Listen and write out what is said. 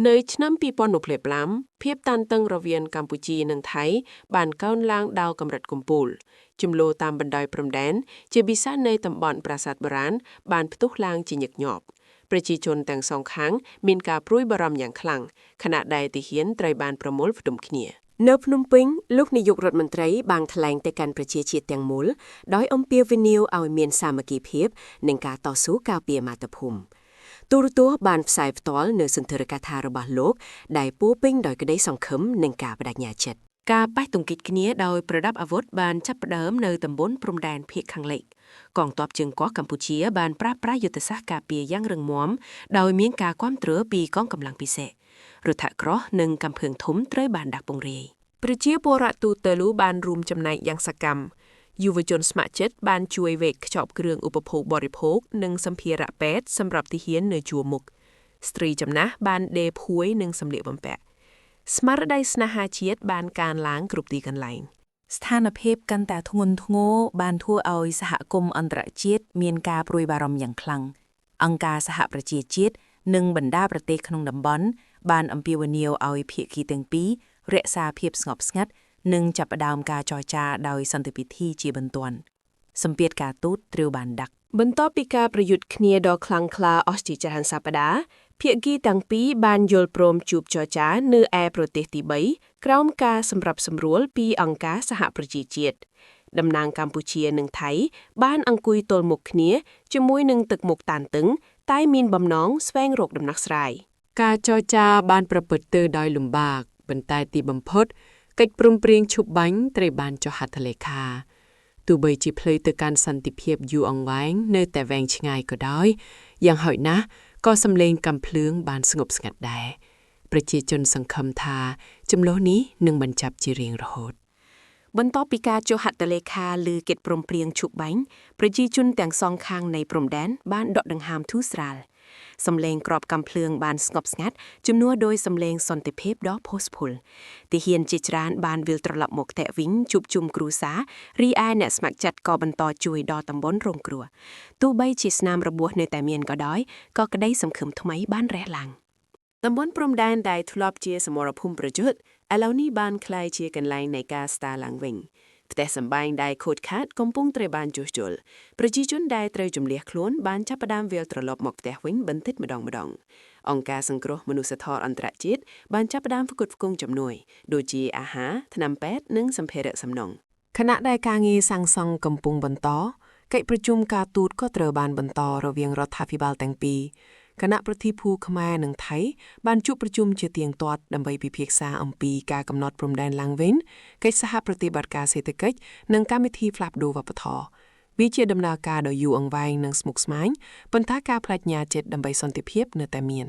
នៅឆ្នាំ2025ភាពតានតឹងរវាងកម្ពុជានិងថៃបានកើនឡើងដល់កម្រិតកំពូលជំលោះតាមបណ្ដោយព្រំដែនជាពិសេសនៅតំបន់ប្រាសាទបុរាណបានផ្ទុះឡើងជាញឹកញាប់ប្រជាជនទាំងសងខាងមានការព្រួយបារម្ភយ៉ាងខ្លាំងខណៈដែលទាហានត្រូវបានប្រមូលផ្តុំគ្នានៅភ្នំពេញលោកនាយករដ្ឋមន្ត្រីបានថ្លែងទៅកាន់ប្រជាជាតិទាំងមូលដោយអំពាវនាវឲ្យមានសាមគ្គីភាពនិងការតស៊ូការពារមាតុភូមិទូរទស្សន៍បានផ្សាយផ្ទាល់នៅសន្ទរកថារបស់លោកដែលពោរពេញដោយក្តីសង្ឃឹមនិងការបដិញ្ញាចិត្តការបេះទង្គិចគ្នាដោយប្រដាប់អាវុធបានចាប់ផ្ដើមនៅតំបន់ព្រំដែនភាគខាងលិចកងទ័ពជើងកោះកម្ពុជាបានប្រើប្រាស់យុទ្ធសាស្ត្រការពារយ៉ាងរឹងមាំដោយមានការគាំទ្រពីកងកម្លាំងពិសេសរដ្ឋក្រោះនិងកំភើងធំត្រូវបានដាក់ពង្រាយប្រជាពលរដ្ឋទូទៅបានរួមចំណែកយ៉ាងសកម្មយុវជនស្ម័គ្រចិត្តបានជួយវេកខ្ចប់គ្រឿងឧបភោគបរិភោគនិងសម្ភារៈពេទ្យសម្រាប់ទាហាននៅជួរមុខស្ត្រីចំណាស់បានដេរភួយនិងសម្លៀកបំពាក់ស្មារតីស្នេហាជាតិបានកើនឡើងគ្រប់ទីកន្លែងស្ថានភាពកាន់តែធ្ងន់ធ្ងរបានធ្វើឲ្យសហគមន៍អន្តរជាតិមានការព្រួយបារម្ភយ៉ាងខ្លាំងអង្គការសហប្រជាជាតិនិងបណ្ដាប្រទេសក្នុងតំបន់បានអំពាវនាវឲ្យភាគីទាំងពីររក្សាភាពស្ងប់ស្ងាត់និងចាប់ផ្ដើមការចរចាដោយសន្តិវិធីជាបន្ទាន់សម្ពាធការទូតត្រូវបានដាក់បន្ទាប់ពីការប្រយុទ្ធគ្នាដ៏ខ្លាំងក្លាអស់ជាច្រើនសប្តាហ៍ភាគីទាំងពីរបានយល់ព្រមជួបចរចានៅឯប្រទេសទី3ក្រោមការសម្របសម្រួលពីអង្គការសហប្រជាជាតិតំណាងកម្ពុជានិងថៃបានអង្គុយទល់មុខគ្នាជាមួយនឹងទឹកមុខតានតឹងតែមានបំណងស្វែងរកដំណោះស្រាយការចរចាបានប្រព្រឹត្តទៅដោយលំបាកប៉ុន្តែទីបំផុតកិច្ចព្រមព្រៀងឈប់បាញ់ត្រូវបានចុះហត្ថលេខាទោះបីជាផ្លូវទៅកាន់សន្តិភាពយូរអង្វែងនៅតែវែងឆ្ងាយក៏ដោយយ៉ាងហោចណាស់ក៏សម្លេងកាំភ្លើងបានស្ងប់ស្ងាត់ដែរប្រជាជនសង្ឃឹមថាចំនួននេះនឹងបញ្ចប់ជារៀងរហូតបន្ទាប់ពីការចុះហត្ថលេខាលើកិច្ចព្រមព្រៀងឈប់បាញ់ប្រជាជនទាំងសងខាងនៃព្រំដែនបានដកដង្ហើមធូរស្រាលសំឡេងក្របកាំភ្លើងបានស្ងប់ស្ងាត់ជំនួសដោយសំឡេងសន្តិភាពដ៏ផុសផុលទាហានជាច្រើនបានវិលត្រឡប់មកតែវិញជួបជុំគ្រួសាររីឯអ្នកស្ម័គ្រចិត្តក៏បន្តជួយដល់តំបន់រងគ្រោះទោះបីជាស្នាមរបួសនៅតែមានក៏ដោយក៏ក្តីសង្ឃឹមថ្មីបានរះឡើងតំបន់ព្រំដែនដែលធ្លាប់ជាសមរភូមិប្រយុទ្ធឥឡូវនេះបានក្លាយជាកន្លែងនៃការស្ដារឡើងវិញផ្ទះសម្បែងដែលខូចខាតកំពុងត្រូវបានជួសជុលប្រជាជនដែលត្រូវជម្លៀសខ្លួនបានចាប់ផ្ដើមវិលត្រឡប់មកផ្ទះវិញបន្តិចម្ដងអង្គការសង្គ្រោះមនុស្សធម៌អន្តរជាតិបានចាប់ផ្ដើមផ្គត់ផ្គង់ជំនួយដូចជាអាហារថ្នាំពេទ្យនិងសម្ភារៈសំណង់ខណៈដែលការងារសាងសង់កំពុងបន្តកិច្ចប្រជុំការទូតក៏ត្រូវបានបន្តរវាងរដ្ឋាភិបាលទាំងពីរគណៈប្រតិភូខ្មែរនិងថៃបានជួបប្រជុំជាទៀងទាត់ដើម្បីពិភាក្សាអំពីការកំណត់ព្រំដែនឡើងវិញកិច្ចសហប្រតិបត្តិការសេដ្ឋកិច្ចនិងកម្មវិធីផ្លាស់ប្ដូរវប្បធម៌វាជាដំណើរការដ៏យូរអង្វែងនិងស្មុគស្មាញប៉ុន្តែការប្តេជ្ញាចិត្តដើម្បីសន្តិភាពនៅតែមាន